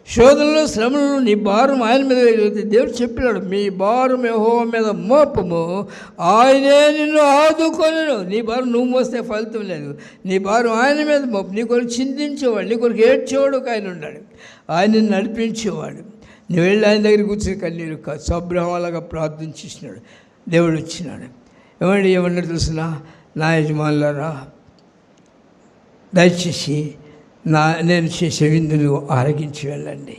శోధనలో శ్రమలను నీ భారం ఆయన మీద వేయగలిగితే దేవుడు చెప్పినాడు, మీ భారం యెహోవా మీద మోపము, ఆయనే నిన్ను ఆదుకొనును. నీ భారం నువ్వు మోస్తే ఫలితం లేదు. నీ భారం ఆయన మీద మోపు. నీ కొరకు చింతించేవాడు, నీ కొరకు ఏడ్చేవాడు ఒక ఆయన ఉన్నాడు, ఆయన నడిపించేవాడు. నువ్వు వెళ్ళి ఆయన దగ్గర కూర్చొని కన్నీరు కాదు, అబ్రహాములాగా ప్రార్థించేసినాడు. దేవుడు వచ్చినాడు. ఏమన్నాడు తెలిసిన, నా యజమానులారా దయచేసి నేను చేసే విందును ఆరగించి వెళ్ళండి.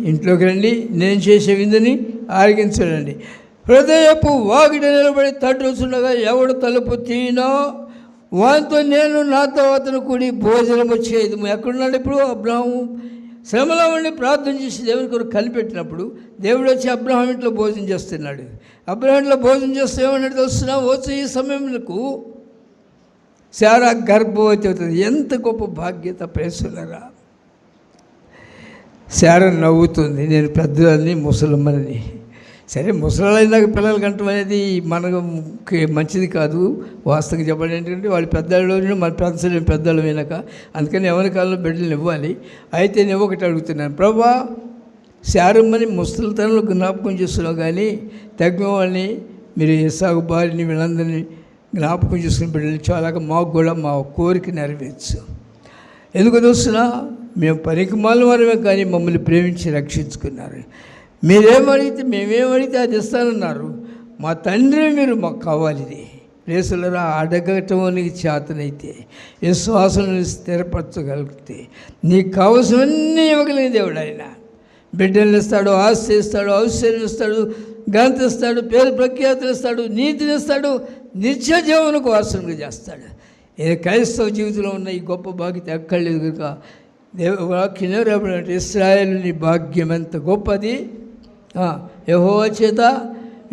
ఇంట్లోకి రండి, నేను చేసే విందుని ఆరగించి వెళ్ళండి. హృదయపు వాకిట నిలబడి తట్టుచుండగా ఎవడు తలుపు తీనో వానితో నేను నాతో అతను కూడి భోజనము చేయదు. ఎక్కడున్నాడు ఇప్పుడు అబ్రహాము? శ్రమలో ఉండి ప్రార్థన చేసి దేవుని కొరకు కనిపెట్టినప్పుడు దేవుడు వచ్చి అబ్రహాం ఇంట్లో భోజనం చేస్తున్నాడు. అబ్రహాం ఇంట్లో భోజనం చేస్తే ఏమన్నాడు తెలుస్తున్నా, వచ్చి ఈ సమయంలో శారా గర్భవతి అవుతుంది. ఎంత గొప్ప బాధ్యత ప్రేసులరా. శారా నవ్వుతుంది, నేను పెద్దలని ముసలమ్మని. సరే, ముసలైనాక పిల్లలు కంటం అనేది మనకు మంచిది కాదు. వాస్తవంగా చెప్పండి ఏంటంటే వాళ్ళు పెద్దవాళ్ళు, మన పెద్దలు వినక, అందుకని ఎవరి కాలంలో బిడ్డలు ఇవ్వాలి. అయితే నేను ఒకటి అడుగుతున్నాను, ప్రభా శారమ్మని ముసలితనంలో జ్ఞాపకం చేస్తున్నావు, కానీ తగ్గిన వాళ్ళని మీరు ఇస్సాకు భార్యని వీళ్ళందరినీ జ్ఞాపకం చేసుకుని బిడ్డలు చాలాగా మాకు కూడా మా కోరిక నెరవేర్చు. ఎందుకు చూస్తున్నా, మేము పనికిమాలిన వారమే కానీ మమ్మల్ని ప్రేమించి రక్షించుకున్నారు. మీరేమడిగితే మేమేమడిగితే అది ఇస్తానన్నారు. మా తండ్రి మీరు మాకు కావాలి. ఇది ప్లేసులరా అడగటానికి చేతనైతే, విశ్వాసం స్థిరపరచగలిగితే నీకు కావలసినవన్నీ ఇవ్వగలిగిన దేవుడు ఆయన. బిడ్డలు ఇస్తాడు, ఆస్తి ఇస్తాడు, ఔషధం ఇస్తాడు, ఘనత ఇస్తాడు, పేరు ప్రఖ్యాతులు ఇస్తాడు, నీతిని ఇస్తాడు, నిత్య జీవనకు వారసులుగా చేస్తాడు. ఇది క్రైస్తవ జీవితంలో ఉన్న ఈ గొప్ప భాగ్యత ఎక్కడ లేదు కనుక వాక్యం రేపటి ఇశ్రాయేలుని భాగ్యం ఎంత గొప్పది. యెహోవా చేత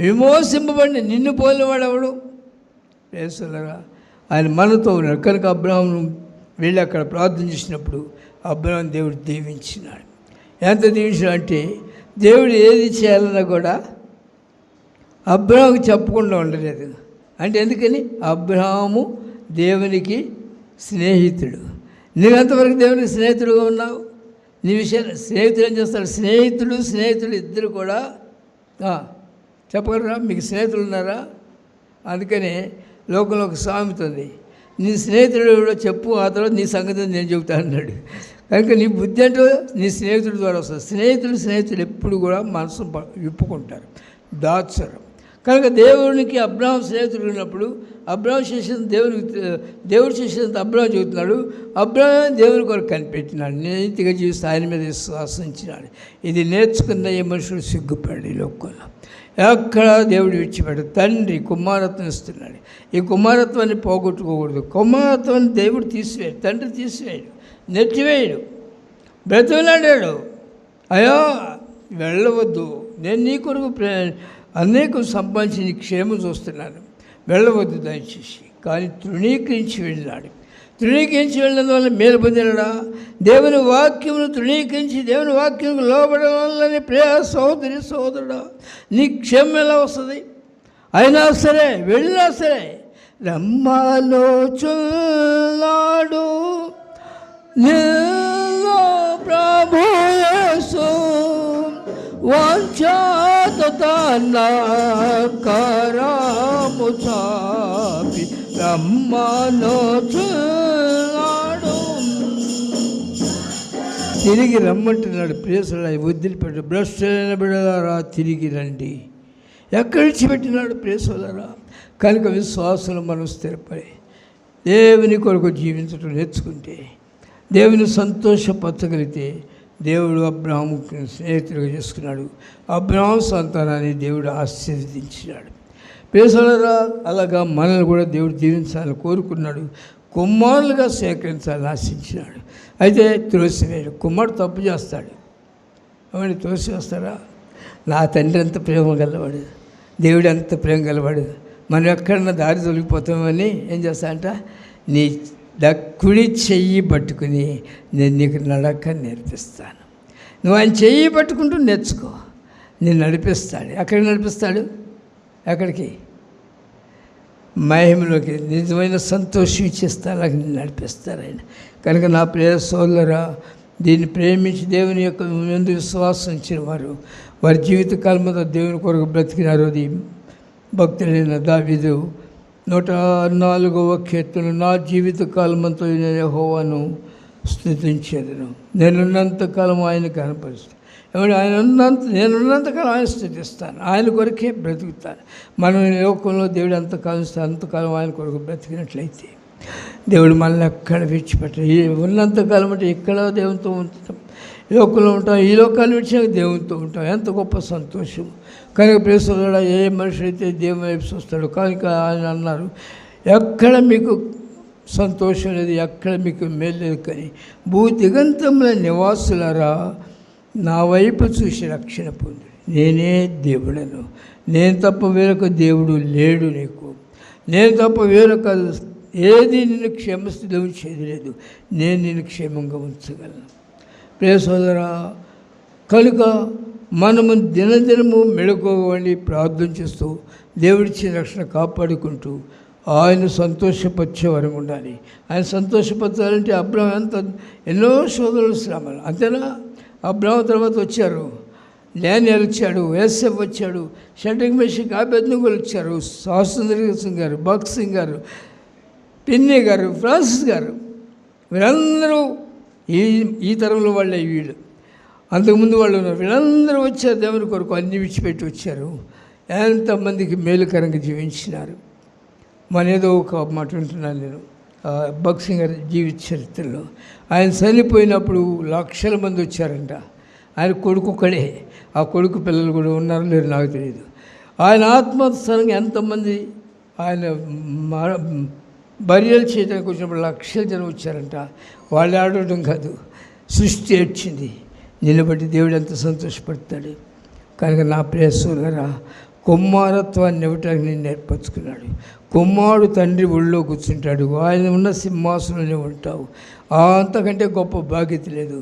విమోచింపబడిన నిన్ను పోలినవాడు ఎవడు? ప్రేసులరా, ఆయన మనతో ఉన్నాడు కనుక అబ్రహాం వెళ్ళి అక్కడ ప్రార్థన చేసినప్పుడు అబ్రహాం దేవుడు దీవించినాడు. ఎంత దీవించినాడు అంటే దేవుడు ఏది చేయాలన్నా కూడా అబ్రహాంకి చెప్పకుండా ఉండలేదు. అంటే ఎందుకని? అబ్రహాము దేవునికి స్నేహితుడు. నువ్వెంతవరకు దేవునికి స్నేహితుడుగా ఉన్నావు? నీ విషయాన్ని స్నేహితుడు ఏం చేస్తాడు? స్నేహితుడు ఇద్దరు కూడా చెప్పగలరా? మీకు స్నేహితులు ఉన్నారా? అందుకని లోకంలో ఒక సామెత ఉంది, నీ స్నేహితుడు కూడా చెప్పు, ఆ తర్వాత నీ సంగతి నేను చెబుతా అన్నాడు. కనుక నీ బుద్ధి అంటే నీ స్నేహితుడి ద్వారా వస్తుంది. స్నేహితులు ఎప్పుడు కూడా మనసు విప్పుకుంటారు, దాచరు. కనుక దేవునికి అబ్రహాం స్నేహితుడు ఉన్నప్పుడు అబ్రహాం చేసిన దేవుడు చేసినంత అబ్రహాం చెబుతున్నాడు. అబ్రహాం దేవుని కొరకు కనిపెట్టినాడు, నీతిగా జీవిస్తూ ఆయన మీద విశ్వాసించినాడు. ఇది నేర్చుకున్న ఏ మనుషులు సిగ్గుపడి లోకంలో ఎక్కడ దేవుడు విడిచిపెట్టాడు. తండ్రి కుమారత్వం ఇస్తున్నాడు. ఈ కుమారత్వాన్ని పోగొట్టుకోకూడదు. కుమారత్వాన్ని దేవుడు తీసివేయడు, తండ్రి తీసివేయడు, నెట్టివేయడు, బ్రతిమలాడాడు. అయ్యో వెళ్ళవద్దు, నేను నీ కొరకు అనేకం సంపాదించి నీ క్షేమం చూస్తున్నాను, వెళ్ళవద్దు దయచేసి. కానీ తృణీకరించి వెళ్ళినాడు. తృణీకరించి వెళ్ళినందువల్ల మేలు పొందినడా? దేవుని వాక్యమును తృణీకరించి దేవుని వాక్యముకు లోబడడం వల్లనే ప్రియ సహోదరి సహోదరుడా నీ క్షేమం ఎలా వస్తుంది? అయినా సరే వెళ్ళినా సరే రమ్మాలోచున్నాడు ప్రభు యేసు వాంఛాతనాకరము చాపి రమ్మనొచ్చున్నాడు. తిరిగి రమ్మంటున్నాడు. ప్రేసులు వదిలిపెట్టు, భ్రష్టులైన బిడ్డలారా తిరిగి రండి. ఎక్కడి నుంచి పెట్టినాడు? ప్రేసులరా. కనుక విశ్వాసులు మనం స్థిరపడి దేవుని కొరకు జీవించడం నేర్చుకుంటే, దేవుని సంతోషపరచగలిగితే, దేవుడు అబ్రహాముకి స్నేహితుడిగా చేసుకున్నాడు. అబ్రహాం సంతానాన్ని దేవుడు ఆశీర్వదించినాడు. ప్రేసులరా, అలాగా మనల్ని కూడా దేవుడు దీవించాలని కోరుకున్నాడు. కుమారులుగా సేకరించాలని ఆశించినాడు. అయితే త్రోసివేయడు. కుమారుడు తప్పు చేస్తాడు, అవన్నీ త్రోసివేస్తారా? నా తండ్రి ఎంత ప్రేమ గలవాడు, దేవుడు ఎంత ప్రేమ గలవాడు. మనం ఎక్కడన్నా దారి తొలగిపోతామని ఏం చేస్తాడంట, నీ కుడి చెయ్యి పట్టుకుని నేను నీకు నడక నేర్పిస్తాను. నువ్వు ఆయన చెయ్యి పట్టుకుంటూ నేర్చుకో, నేను నడిపిస్తాడు. ఎక్కడికి నడిపిస్తాడు? ఎక్కడికి? మహిమలోకి, నిజమైన సంతోషం ఇచ్చేస్తాను, అలాగే నడిపిస్తారు ఆయన. కనుక నా ప్రియ సోదరులారా, దీన్ని ప్రేమించి దేవుని యొక్క ముందు విశ్వాసం ఉంచిన వారి జీవితకాలం మీద దేవుని కొరకు బ్రతికినారు. అది భక్తులైన దావీదు 104వ కీర్తన, నా జీవితకాలమంతా నేను యెహోవాను స్తుతించేదను, నేనున్నంతకాలం ఆయన కనపరుస్తాను. ఏమంటే నేనున్నంతకాలం ఆయన స్థుతిస్తాను, ఆయన కొరకే బ్రతుకుతాను. మనం ఈ లోకంలో దేవుడు ఎంతకాలం ఇస్తే అంతకాలం ఆయన కొరకు బ్రతికినట్లయితే దేవుడు మనల్ని ఎక్కడ విడిచిపెట్టాడు. ఉన్నంతకాలం అంటే ఇక్కడ దేవునితో ఉంటాం, లోకంలో ఉంటాం, ఈ లోకాన్ని విడిచాక దేవునితో ఉంటాం. ఎంత గొప్ప సంతోషం. కనుక ప్రేసోదరుడా, ఏ మనిషి అయితే దేవుని వైపు చూస్తాడు. కనుక ఆయన అన్నారు, ఎక్కడ మీకు సంతోషం లేదు, ఎక్కడ మీకు మేలు లేదు, కానీ భూ దిగంతముల నివాసులారా నా వైపు చూసి రక్షణ పొంది, నేనే దేవుడను, నేను తప్ప వేరొక దేవుడు లేడు నీకు, నేను తప్ప వేరొక ఏది నిన్ను క్షేమస్థితిలో ఉంచేది లేదు, నేను నిన్ను క్షేమంగా ఉంచగలను. ప్రియ సోదరా, కనుక మనము దినదినము మెళుకోవండి, ప్రార్థన చేస్తూ దేవుడిచ్చిన రక్షణ కాపాడుకుంటూ ఆయన సంతోషపరిచే వరకు ఉండాలి. ఆయన సంతోషపరచాలంటే అబ్రహాం ఎన్నో శోధనలు శ్రమలు, అంతేనా? అబ్రహాం తర్వాత వచ్చారు, డానియేలు వచ్చాడు, యోసేపు వచ్చాడు, షడ్రక్ మేషక్ అబేద్నెగోలు వచ్చారు, శాస్త్రి సింగ్ గారు, భగత్ సింగ్ గారు, పిన్ని గారు, ఫ్రాన్సిస్ గారు, వీళ్ళందరూ ఈ తరంలో వాళ్ళే. వీళ్ళు అంతకుముందు వాళ్ళు ఉన్నారు. వీళ్ళందరూ వచ్చారు దేవుని కొరకు, అన్ని విడిచిపెట్టి వచ్చారు. ఎంతమందికి మేలుకరంగా జీవించినారు. మన ఏదో ఒక మాట వింటున్నాను నేను, భగత్ సింగ్ గారి జీవిత చరిత్రలో. ఆయన చనిపోయినప్పుడు లక్షల మంది వచ్చారంట. ఆయన కొడుకు ఒక్కడే, ఆ కొడుకు పిల్లలు కూడా ఉన్నారో లేరు నాకు తెలియదు. ఆయన ఆత్మస్థానంగా ఎంతమంది ఆయన బర్యలు చేయడానికి వచ్చినప్పుడు లక్షల జనం వచ్చారంట. వాళ్ళు ఆడటం కాదు, సృష్టి ఏడ్చింది. నిలబడి దేవుడు ఎంత సంతోషపడతాడు. కనుక నా ప్రియ సోదరా, కుమారత్వాన్ని ఇవ్వటానికి నేను నేర్పరచుకున్నాడు. కుమారుడు తండ్రి ఒళ్ళో కూర్చుంటాడు, ఆయన ఉన్న సింహాసనంలో ఉంటావు. అంతకంటే గొప్ప బాధ్యత లేదు.